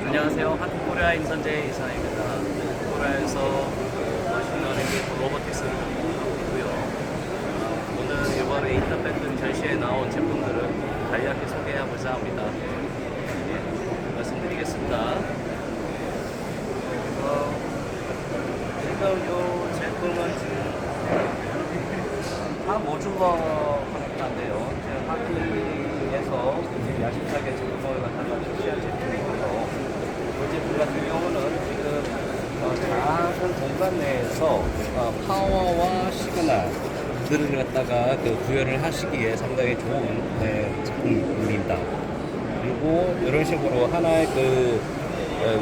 안녕하세요. 한국코리아 임선재 이사입니다. 코리아에서 머신러닝 로보틱스를 하고 있고요. 오늘 이번에 인터패턴 전시에 나온 제품들을 간략히 소개해보자 합니다. 말씀드리겠습니다. 지금 이 제품은 모듈러 커넥터인데요. 하키에서 야심차게 제품을 갖다가 출시한 제품이고요. 이 제품 같은 경우는 지금 작은 공간 내에서 파워와 시그널들을 갖다가 구현을 하시기에 상당히 좋은 제품입니다. 그리고 이런 식으로 하나의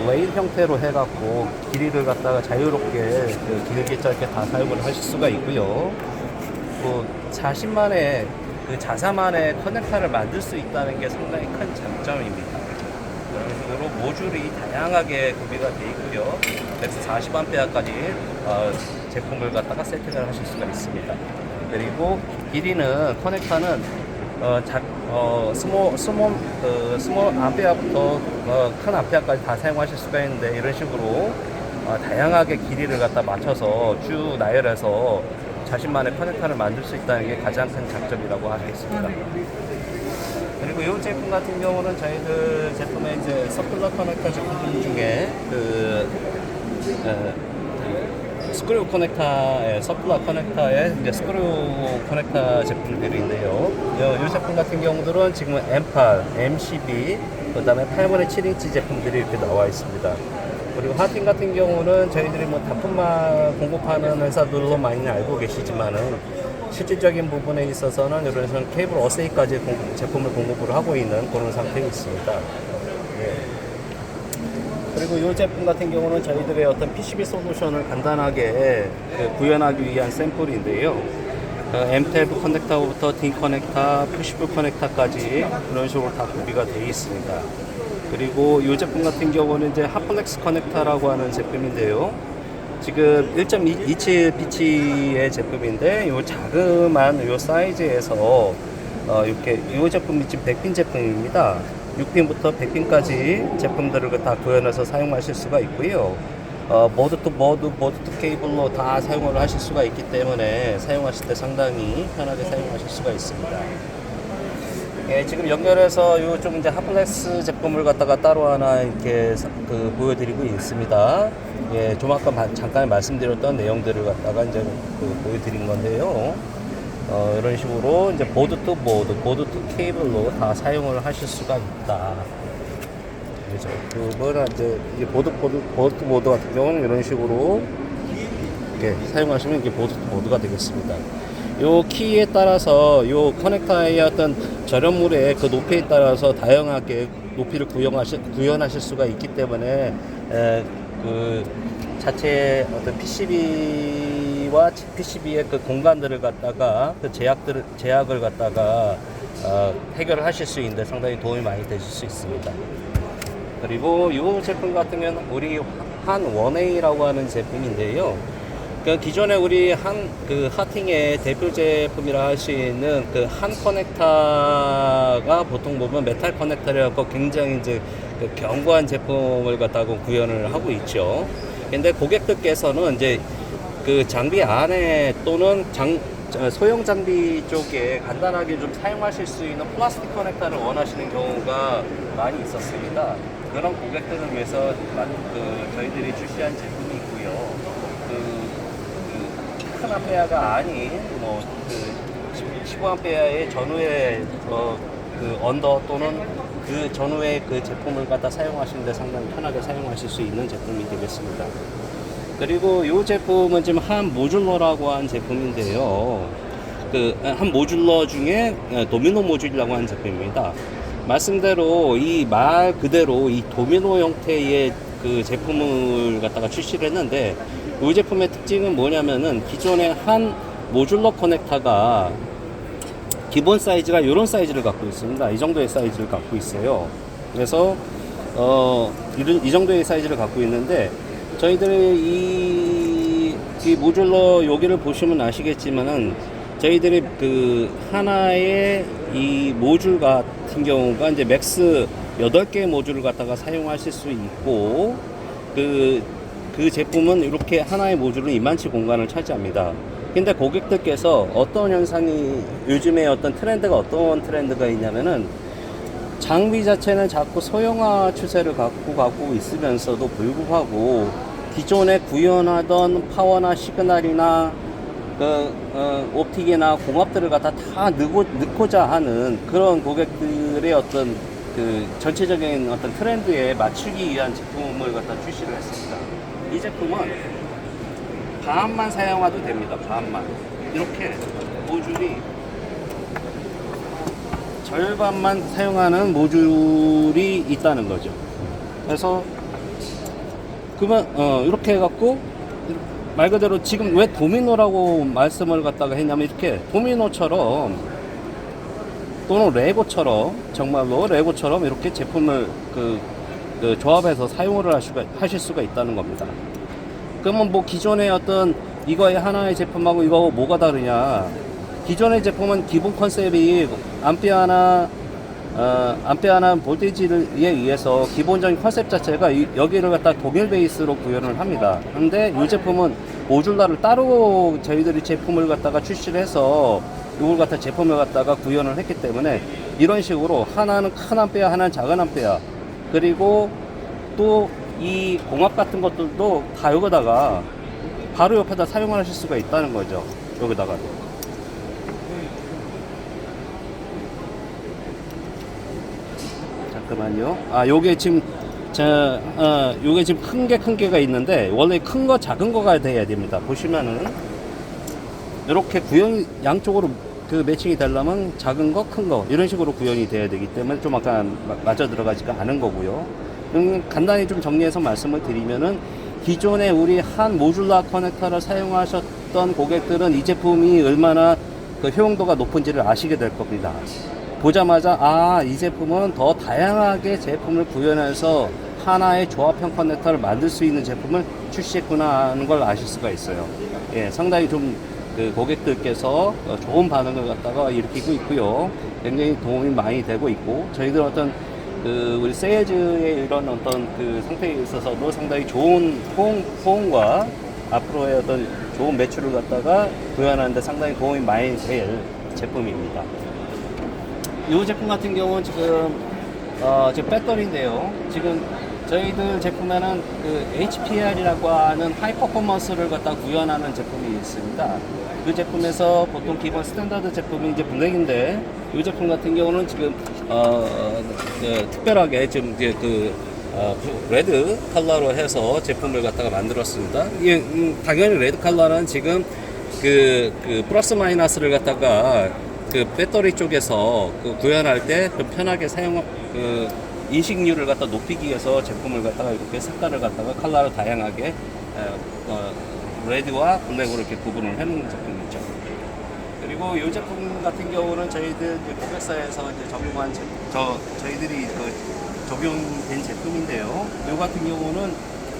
레일 형태로 해갖고 길이를 갖다가 자유롭게 길게 짧게 다 사용을 하실 수가 있고요. 자신만의 자사만의 커넥터를 만들 수 있다는 게 상당히 큰 장점입니다. 이런 식으로 모듈이 다양하게 구비가 되어 있고요. 맥스 40A까지 제품을 갖다가 세팅을 하실 수가 있습니다. 그리고 길이는 커넥터는 스몰 암페어부터 큰 암페어까지 다 사용하실 수가 있는데, 이런 식으로 다양하게 길이를 갖다 맞춰서 쭉 나열해서 자신만의 커넥터를 만들 수 있다는 게 가장 큰 장점이라고 하겠습니다. 그리고 이 제품 같은 경우는 저희들 제품의 이제 서큘러 커넥터 제품 중에 스크류 커넥터의 서큘러 커넥터의 이제 스크류 커넥터 제품들인데요. 이 제품 같은 경우들은 지금 M8, M12, 그다음에 8분의 7인치 제품들이 이렇게 나와 있습니다. 그리고 하틴 같은 경우는 저희들이 단품만 공급하는 회사들로 많이 알고 계시지만은, 실질적인 부분에 있어서는 이런 케이블 어세이까지 제품을 공급을 하고 있는 그런 상태에 있습니다. 예. 그리고 이 제품 같은 경우는 저희들의 어떤 PCB 솔루션을 간단하게 구현하기 위한 샘플인데요. M12 커넥터부터 DIN 커넥터, 푸시풀 커넥터까지 이런 식으로 다 구비가 되어 있습니다. 그리고 이 제품 같은 경우는 이제 핫플렉스 커넥터라고 하는 제품인데요. 지금 1.27 피치의 제품인데, 이 자그만 이 사이즈에서 이렇게 이 제품이 지금 100핀 제품입니다. 6핀부터 100핀까지 제품들을 다 구현해서 사용하실 수가 있고요. 모드 투 케이블로 다 사용을 하실 수가 있기 때문에 사용하실 때 상당히 편하게 사용하실 수가 있습니다. 예, 지금 연결해서 요 좀 이제 핫플렉스 제품을 갖다가 따로 하나 이렇게 보여드리고 있습니다. 예, 좀 아까 잠깐 말씀드렸던 내용들을 갖다가 이제 보여드린 건데요. 이런 식으로 이제 보드 투 케이블로 다 사용을 하실 수가 있다. 그렇죠. 그거는 이제 보드 투 보드 같은 경우는 이런 식으로 이렇게 사용하시면 이게 보드 투 보드가 되겠습니다. 요 키에 따라서 요 커넥터의 어떤 절연물의 높이에 따라서 다양하게 높이를 구현하실 수가 있기 때문에 자체 어떤 PCB와 PCB의 공간들을 갖다가 제약을 갖다가 해결을 하실 수 있는데 상당히 도움이 많이 되실 수 있습니다. 그리고 이 제품 같은 경우는 우리 한 1A라고 하는 제품인데요. 기존에 우리 하팅의 대표 제품이라 할 수 있는 한 커넥터가 보통 보면 메탈 커넥터라고 굉장히 이제 견고한 제품을 갖다가 구현을 하고 있죠. 근데 고객들께서는 이제 장비 안에 또는 소형 장비 쪽에 간단하게 좀 사용하실 수 있는 플라스틱 커넥터를 원하시는 경우가 많이 있었습니다. 그런 고객들을 위해서 저희들이 출시한 제품이 있고요. 큰 암페어가 아닌 15암페어의 전후의 언더 또는 그 전후의 제품을 갖다 사용하시는데 상당히 편하게 사용하실 수 있는 제품이 되겠습니다. 그리고 이 제품은 지금 한 모듈러라고 한 제품인데요. 한 모듈러 중에 도미노 모듈이라고 하는 제품입니다. 말씀대로 이 말 그대로 이 도미노 형태의 제품을 갖다가 출시를 했는데, 이 제품의 특징은 뭐냐면은 기존의 한 모듈러 커넥터가 기본 사이즈가 이런 사이즈를 갖고 있습니다. 이 정도의 사이즈를 갖고 있어요. 그래서 이 정도의 사이즈를 갖고 있는데, 저희들이 이 모듈러 여기를 보시면 아시겠지만은 저희들이 하나의 이 모듈 같은 경우가 이제 맥스 8개의 모듈을 갖다가 사용하실 수 있고, 그 제품은 이렇게 하나의 모듈은 이만치 공간을 차지합니다. 근데 고객들께서 어떤 현상이, 요즘에 어떤 트렌드가 어떤 트렌드가 있냐면은, 장비 자체는 자꾸 소형화 추세를 갖고 가고 있으면서도 불구하고 기존에 구현하던 파워나 시그널이나 옵틱이나 공합들을 갖다 다 넣고자 하는 그런 고객들의 어떤 그 전체적인 어떤 트렌드에 맞추기 위한 제품을 갖다 출시를 했습니다. 이 제품은 반만 사용해도 됩니다. 반만. 이렇게 모듈이 절반만 사용하는 모듈이 있다는 거죠. 그래서 그러면 이렇게 해갖고 말 그대로 지금 왜 도미노라고 말씀을 갖다가 했냐면, 이렇게 도미노처럼 또는 레고처럼, 정말로 레고처럼 이렇게 제품을 그 조합해서 사용을 하실 수가 있다는 겁니다. 그러면 뭐 기존의 어떤 이거의 하나의 제품하고 이거 뭐가 다르냐? 기존의 제품은 기본 컨셉이 암페어나 볼테이지에 의해서 기본적인 컨셉 자체가 여기를 갖다 동일 베이스로 구현을 합니다. 근데 이 제품은 모듈러를 따로 저희들이 제품을 갖다가 출시를 해서 이걸 갖다 제품을 갖다가 구현을 했기 때문에 이런 식으로 하나는 큰 암페어, 하나는 작은 암페어, 그리고 또 이 공합 같은 것들도 다 여기다가 바로 옆에다 사용을 하실 수가 있다는 거죠. 여기다가도. 잠깐만요. 요게 지금 요게 지금 큰 개가 있는데, 원래 큰 거 작은 거가 돼야 됩니다. 보시면은 이렇게 구형 양쪽으로 그 매칭이 되려면 작은 거, 큰 거 이런 식으로 구현이 돼야 되기 때문에 좀 약간 맞아 들어가지가 않은 거고요. 간단히 좀 정리해서 말씀을 드리면은, 기존에 우리 한 모듈러 커넥터를 사용하셨던 고객들은 이 제품이 얼마나 그 효용도가 높은지를 아시게 될 겁니다. 보자마자 이 제품은 더 다양하게 제품을 구현해서 하나의 조합형 커넥터를 만들 수 있는 제품을 출시했구나 하는 걸 아실 수가 있어요. 예, 상당히 좀 그 고객들께서 좋은 반응을 갖다가 일으키고 있고요. 굉장히 도움이 많이 되고 있고, 저희들 어떤 우리 세일즈의 이런 어떤 그 상태에 있어서도 상당히 좋은 호응과 앞으로의 어떤 좋은 매출을 갖다가 구현하는데 상당히 도움이 많이 될 제품입니다. 이 제품 같은 경우는 지금 배터리인데요. 지금 저희들 제품에는 그 HPR이라고 하는 하이 퍼포먼스를 갖다 구현하는 제품이 있습니다. 그 제품에서 보통 기본 스탠다드 제품이 이제 블랙인데, 이 제품 같은 경우는 지금 특별하게 지금 이제 레드 컬러로 해서 제품을 갖다가 만들었습니다. 이게 당연히 레드 컬러는 지금 그 플러스 마이너스를 갖다가 그 배터리 쪽에서 구현할 때 좀 편하게 인식률을 갖다 높이기 위해서 제품을 갖다가 이렇게 색깔을 갖다가 컬러를 다양하게 레드와 블랙으로 이렇게 구분을 해놓은 제품이죠. 그리고 이 제품 같은 경우는 저희들 고객사에서 이제 적용한 저희들이 적용된 제품인데요. 이 같은 경우는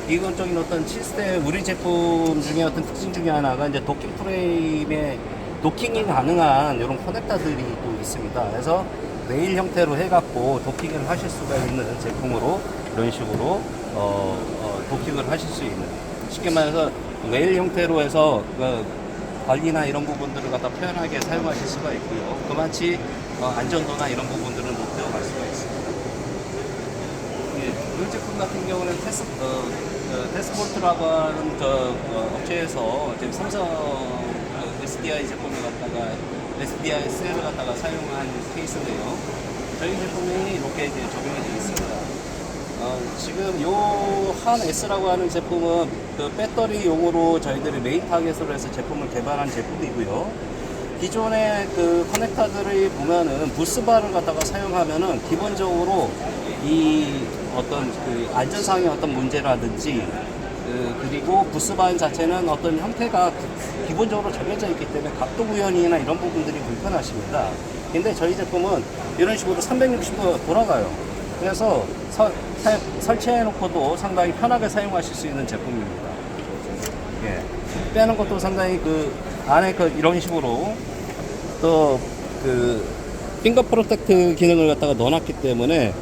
기본적인 어떤 시스템, 우리 제품 중에 어떤 특징 중에 하나가 이제 도킹 프레임에 도킹이 가능한 이런 커넥터들이 또 있습니다. 그래서 레일 형태로 해갖고 도킹을 하실 수가 있는 제품으로 이런 식으로 도킹을 하실 수 있는, 쉽게 말해서 레일 형태로 해서 관리나 이런 부분들을 갖다 편하게 사용하실 수가 있고요. 그만치 안전도나 이런 부분들은 높여갈 수가 있습니다. 이 제품 같은 경우는 테스볼트라고 하는 업체에서 지금 삼성 SDI 제품을 갖다가 SDI 셀을 갖다가 사용한 케이스인데요. 저희 제품이 이렇게 이제 적용이 되어 있습니다. 지금 요 한 S라고 하는 제품은 그 배터리용으로 저희들이 메인 타겟으로 해서 제품을 개발한 제품이고요. 기존의 그 커넥터들을 보면은 부스바를 갖다가 사용하면은 기본적으로 이 어떤 그 안전상의 어떤 문제라든지 그리고 부스바 자체는 어떤 형태가 기본적으로 정해져 있기 때문에 각도 구현이나 이런 부분들이 불편하십니다. 근데 저희 제품은 이런 식으로 360도 돌아가요. 그래서 설치해 놓고도 상당히 편하게 사용하실 수 있는 제품입니다. 예. 빼는 것도 상당히 안에 이런 식으로 또 핑거 프로텍트 기능을 갖다가 넣어놨기 때문에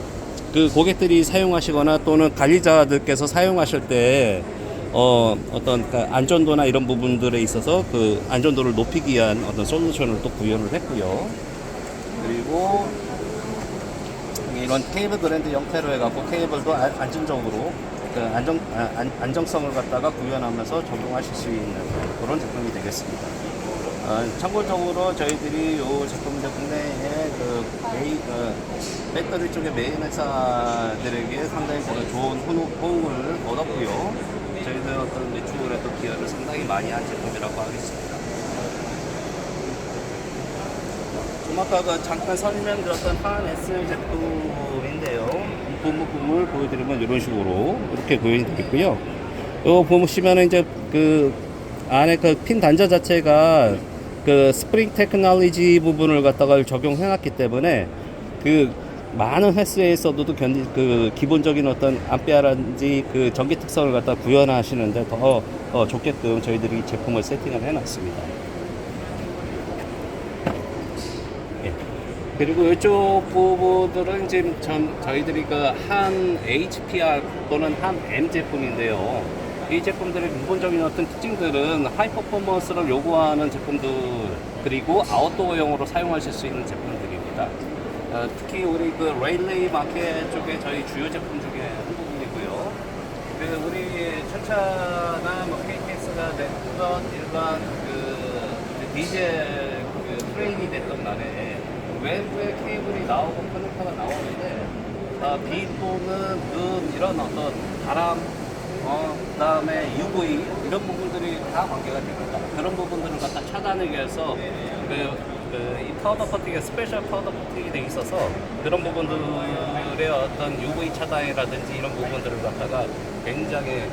그 고객들이 사용하시거나 또는 관리자들께서 사용하실 때 어떤 그 안전도나 이런 부분들에 있어서 그 안전도를 높이기 위한 어떤 솔루션을 또 구현을 했고요. 그리고 이런 케이블 그랜드 형태로 해갖고 케이블도 안전적으로 그 안정성을 갖다가 구현하면서 적용하실 수 있는 그런 제품이 되겠습니다. 참고적으로 저희들이 이 제품 국내에 배터리 쪽의 메인 회사들에게 상당히 좋은 호응을 얻었고요. 저희들 어떤 매출에도 기여를 상당히 많이 한 제품이라고 하겠습니다. 좀 아까 잠깐 설명드렸던 한 SL 제품인데요. 이 부품을 보여드리면 이런 식으로 이렇게 구현이 되겠고요. 보시면은 이제 그 안에 그 핀 단자 자체가 그 스프링 테크놀로지 부분을 갖다가 적용해놨기 때문에 그 많은 횟수에서도 그 기본적인 어떤 암페어라든지 그 전기 특성을 갖다 구현하시는데 더 좋게끔 저희들이 제품을 세팅을 해놨습니다. 예. 그리고 이쪽 부분들은 지금 저희들이 그 한 HPR 또는 한 M 제품인데요. 이 제품들의 기본적인 어떤 특징들은 하이 퍼포먼스를 요구하는 제품들 그리고 아웃도어용으로 사용하실 수 있는 제품들입니다. 특히 우리 그 레일레이 마켓 쪽에 저희 주요 제품 중에 한 부분이고요. 그 우리 천차나 뭐 KTX가 됐던 일반 그 디젤 그 트레인이 됐던 날에 외부에 케이블이 나오고 커넥터가 나오는데 비 또는 눈 이런 어떤 바람 그다음에 UV 이런 부분들이 다 관계가 됩니다. 그런 부분들을 갖다 차단하기 위해서 이 파우더 커팅에 스페셜 파우더 커팅이 돼 있어서 그런 부분들의 어떤 UV 차단이라든지 이런 부분들을 갖다가 굉장히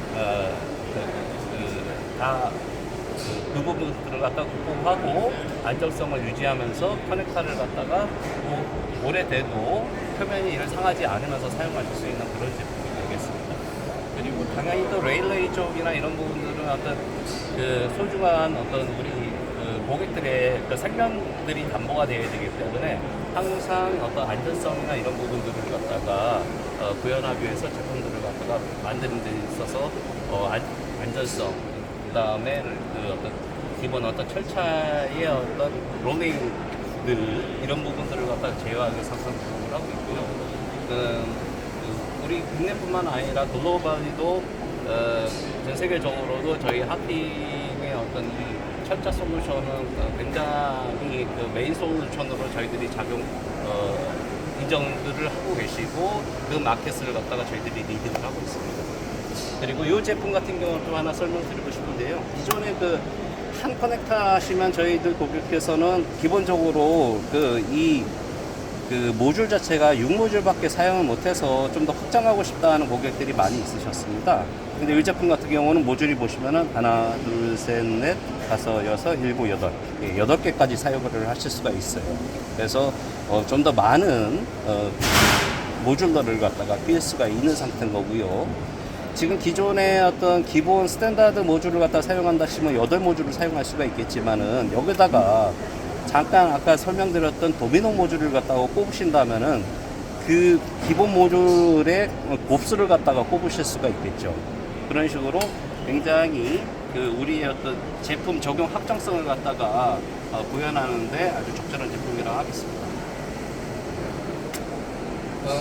그 부분들을 갖다 극복하고 안정성을 유지하면서 커넥터를 갖다가 오래돼도 표면이 상하지 않으면서 사용하실 수 있는 그런 제품이 되겠습니다. 그리고 당연히 또 레일레이 쪽이나 이런 부분들은 어떤 그 소중한 어떤 우리 그 고객들의 그 생명들이 담보가 되어야 되기 때문에 항상 어떤 안전성이나 이런 부분들을 갖다가 구현하기 위해서 제품들을 갖다가 만드는 데 있어서 안전성, 그 다음에 그 어떤 기본 어떤 철차의 어떤 롤링들 이런 부분들을 갖다가 제어하기 위해서 항상 노력을 하고 있고요. 우리 국내뿐만 아니라 글로벌리도 전 세계적으로도 저희 하핑의 어떤 이 철자 솔루션은 굉장히 그 메인 솔루션으로 저희들이 인정들을 하고 계시고 그 마켓을 갖다가 저희들이 리딩을 하고 있습니다. 그리고 이 제품 같은 경우는 또 하나 설명드리고 싶은데요. 기존에 그 한 커넥터 하시면 저희들 고객께서는 기본적으로 그 모듈 자체가 6모듈밖에 사용을 못해서 좀 더 확장하고 싶다 하는 고객들이 많이 있으셨습니다. 근데 이 제품 같은 경우는 모듈이 보시면은 하나, 둘, 셋, 넷, 다섯, 여섯, 일곱, 여덟, 8개까지 사용을 하실 수가 있어요. 그래서 좀 더 많은 모듈러를 갖다가 낄 수가 있는 상태인 거고요. 지금 기존의 어떤 기본 스탠다드 모듈을 갖다 사용한다 하시면 8모듈을 사용할 수가 있겠지만은 여기다가 잠깐 아까 설명드렸던 도미노 모듈을 갖다가 꼽으신다면은 그 기본 모듈의 곱수를 갖다가 꼽으실 수가 있겠죠. 그런 식으로 굉장히 그 우리의 어떤 제품 적용 확장성을 갖다가 구현하는데 아주 적절한 제품이라고 하겠습니다.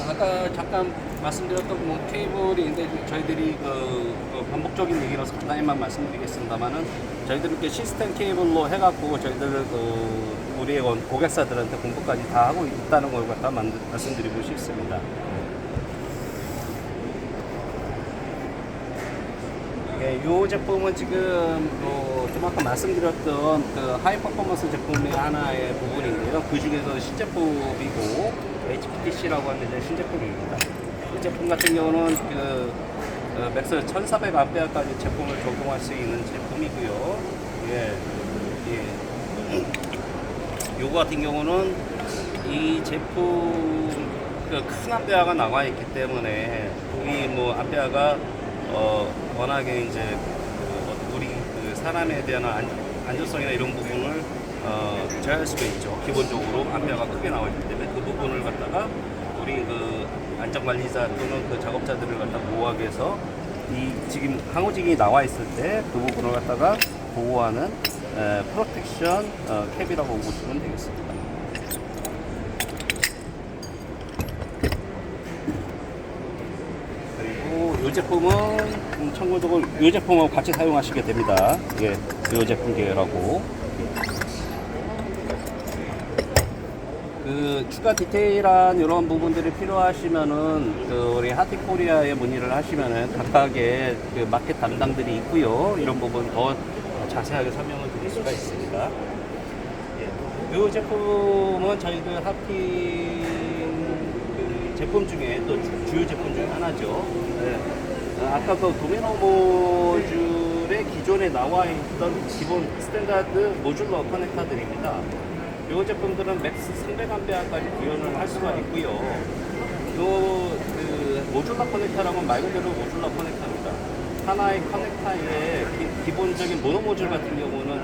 아까 잠깐 말씀드렸던 뭐 케이블인데 저희들이 반복적인 얘기라서 간단히만 말씀드리겠습니다만은 저희들이 이렇게 시스템 케이블로 해갖고 저희들 우리의 고객사들한테 공부까지 다 하고 있다는 걸 갖다 말씀드리고 싶습니다. 이 제품은 지금 좀 아까 말씀드렸던 그 하이 퍼포먼스 제품의 하나의 부분인데요. 그 중에서 신제품이고 HPTC라고 하는 이제 신제품입니다. 이 제품 같은 경우는 맥스 1400A까지 제품을 적용할 수 있는 제품이고요. 요거 같은 경우는 이 제품 큰 암페어가 나와 있기 때문에 이 뭐 암페어가 워낙에 이제 우리 사람에 대한 안전성이나 이런 부분을 제어할 수가 있죠. 기본적으로 암페어가 크게 나와 있기 때문에 그 부분을 갖다가 우리 안전관리자 또는 그 작업자들을 갖다 보호하기 위해서 이 지금 항우직이 나와 있을 때 그 부분을 갖다가 보호하는 프로텍션 캡이라고 보시면 되겠습니다. 그리고 이 제품은 참고적으로 이 제품하고 같이 사용하시게 됩니다. 이게 이 제품 계열하고 그 추가 디테일한 이런 부분들이 필요하시면은 그 우리 하티코리아에 문의를 하시면은 각각의 그 마켓 담당들이 있고요. 이런 부분 더 자세하게 설명을 드릴 수가 있습니다. 예. 이 제품은 저희들 하티 그 제품 중에 또 주요 제품 중에 하나죠. 예. 아까 그 도미노 모듈의 기존에 나와 있던 기본 스탠다드 모듈러 커넥터들입니다. 이 제품들은 맥스 300A까지 구현을 할 수가 있고요. 그 모듈러 커넥터라면 말 그대로 모듈러 커넥터입니다. 하나의 커넥터의 기본적인 모노 모듈 같은 경우는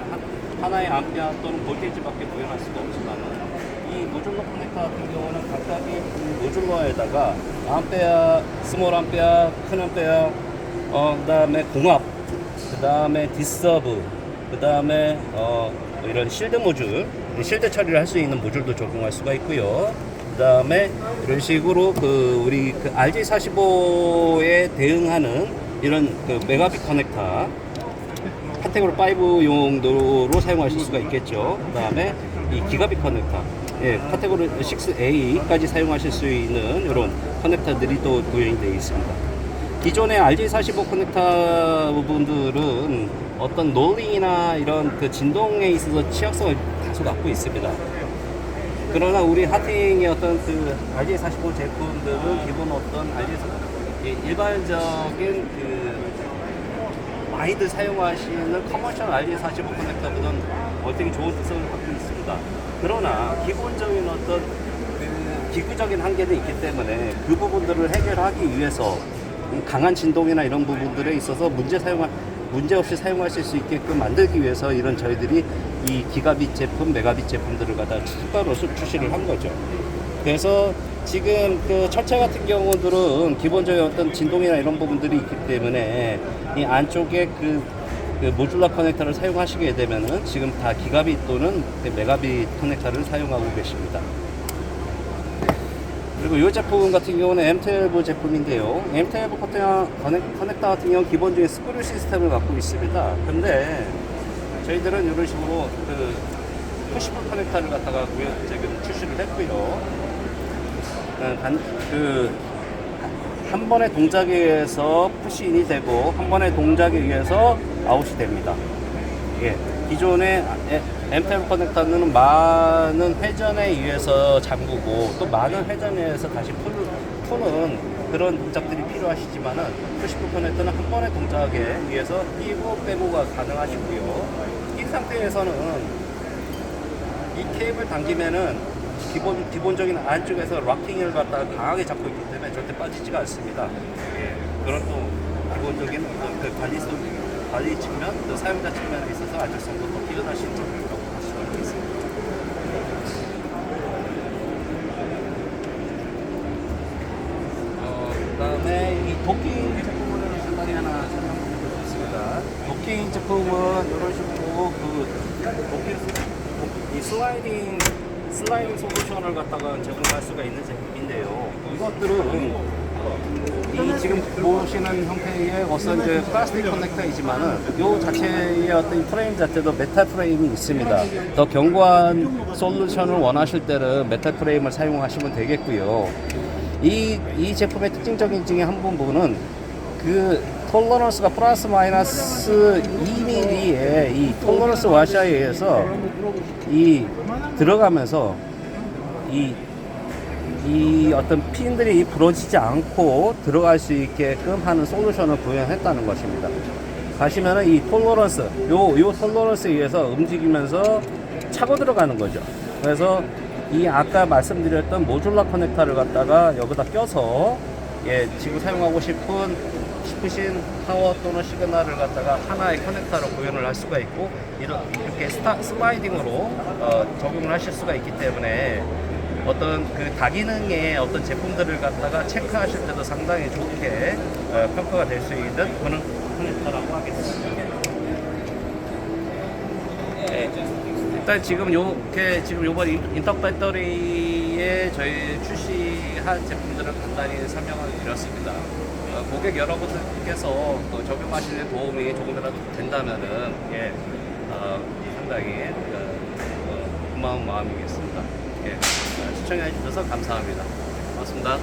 하나의 암페어 또는 볼테이지밖에 구현할 수가 없지만 이 모듈러 커넥터 같은 경우는 각각의 모듈러에다가 암페어, 스몰 암페어, 큰 암페어, 그다음에 공합, 그다음에 디서브, 그다음에 이런 실드 모듈, 실드 처리를 할 수 있는 모듈도 적용할 수가 있고요. 그 다음에 이런 식으로 그 우리 그 RJ45에 대응하는 이런 그 메가빗 커넥터 카테고리 5 용도로 사용하실 수가 있겠죠. 그 다음에 이 기가빗 커넥터, 예, 카테고리 6A까지 사용하실 수 있는 이런 커넥터들이 또 구현이 되어 있습니다. 기존의 RJ45 커넥터 부분들은 어떤 롤링이나 이런 그 진동에 있어서 취약성을 다소 갖고 있습니다. 그러나 우리 하팅의 어떤 그 RJ45 제품들은 기본 어떤 일반적인 그 많이들 사용하시는 커머셜 RJ45 커넥터보다는 되게 좋은 특성을 갖고 있습니다. 그러나 기본적인 어떤 그 기구적인 한계도 있기 때문에 그 부분들을 해결하기 위해서 강한 진동이나 이런 부분들에 있어서 문제 없이 사용하실 수 있게끔 만들기 위해서 이런 저희들이 이 기가빗 제품, 메가빗 제품들을 갖다 추가로 출시를 한 거죠. 그래서 지금 그 철차 같은 경우들은 기본적인 어떤 진동이나 이런 부분들이 있기 때문에 이 안쪽에 그 모듈러 커넥터를 사용하시게 되면은 지금 다 기가빗 또는 메가빗 커넥터를 사용하고 계십니다. 그리고 이 제품 같은 경우는 M12 제품인데요. M12 커넥터 같은 경우는 기본적인 스크류 시스템을 갖고 있습니다. 근데 저희들은 이런 식으로 그 푸시풀 커넥터를 갖다가 지금 출시를 했고요. 한 번의 동작에 의해서 푸시인이 되고 한 번의 동작에 의해서 아웃이 됩니다. 예. 기존의 M12 커넥터는 많은 회전에 의해서 잠그고 또 많은 회전에 의해서 다시 푸는 그런 동작들이 필요하시지만은 푸시풀 커넥터는 한 번의 동작에 의해서 끼고 빼고가 가능하시고요. 이 상태에서는 이 케이블 당기면은 기본적인 안쪽에서 락킹을 갖다가 강하게 잡고 있기 때문에 절대 빠지지가 않습니다. 예. 그런 또 기본적인 어떤 그 관리 측면, 또 사용자 측면에 있어서 안정성도 더 뛰어나신 제품이라고 볼 수가 있겠습니다. 그 다음에 이 도킹 제품을 간단히 하나 설명드리겠습니다. 도킹 제품은 이런 식으로 이 슬라이딩 솔루션을 갖다가 제공할 수가 있는 제품인데요. 이것들은 이 지금 보시는 형태의 어떤 이제 플라스틱 커넥터이지만은 이 자체의 어떤 프레임 자체도 메탈 프레임이 있습니다. 더 견고한 솔루션을 원하실 때는 메탈 프레임을 사용하시면 되겠고요. 이 제품의 특징적인 중에 한 부분은 그 톨러런스가 플러스 마이너스 2mm의 이 톨러런스 와샤에 의해서 이 들어가면서 이 어떤 핀들이 부러지지 않고 들어갈 수 있게끔 하는 솔루션을 구현했다는 것입니다. 가시면은 이 톨러런스, 요 톨러런스에 의해서 움직이면서 차고 들어가는 거죠. 그래서 이 아까 말씀드렸던 모듈러 커넥터를 갖다가 여기다 껴서 예, 지금 사용하고 싶으신 파워 또는 시그널을 갖다가 하나의 커넥터로 구현을 할 수가 있고 이렇게 슬라이딩으로 적용을 하실 수가 있기 때문에 어떤 그 다기능의 어떤 제품들을 갖다가 체크하실 때도 상당히 좋게 평가가 될 수 있는 그런 커넥터라고 하겠습니다. 네. 일단 지금 요번 인터 배터리에 저희 출시한 제품들을 간단히 설명을 드렸습니다. 고객 여러분들께서 적용하시는 도움이 조금이라도 된다면은 상당히 고마운 마음이겠습니다. 시청해 주셔서 감사합니다. 고맙습니다.